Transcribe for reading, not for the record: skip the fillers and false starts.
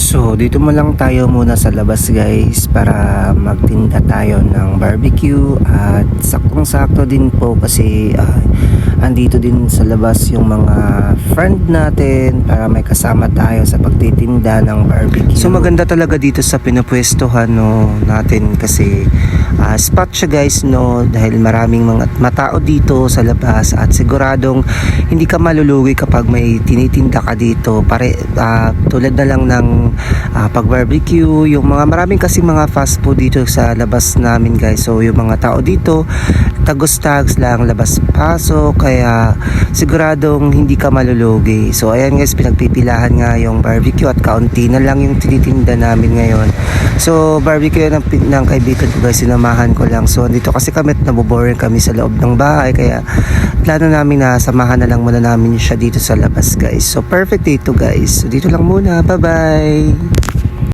So dito mo lang tayo muna sa labas guys para magtinda tayo ng barbecue at saktong-sakto din po kasi andito din sa labas yung mga friend natin para may kasama tayo sa pagtitinda ng barbecue. So maganda talaga dito sa pinapwestohan natin kasi spot siya guys dahil maraming mga matao dito sa labas at siguradong hindi ka malulugi kapag may tinitinda ka dito tulad na lang ng pag-barbecue, yung mga maraming kasi mga fast food dito sa labas namin guys. So yung mga tao dito tagos-tags lang labas-pasok kaya siguradong hindi ka malulugi. So ayan guys, pinagpipilahan nga yung barbecue at kaunti na lang yung tinitinda namin ngayon. So barbecue ng kaibigan ko guys, sinamahan ko lang. So dito kasi kami at naboboring kami sa loob ng bahay kaya plano namin na samahan na lang muna namin siya dito sa labas guys. So perfect dito guys. So dito lang muna. Bye bye.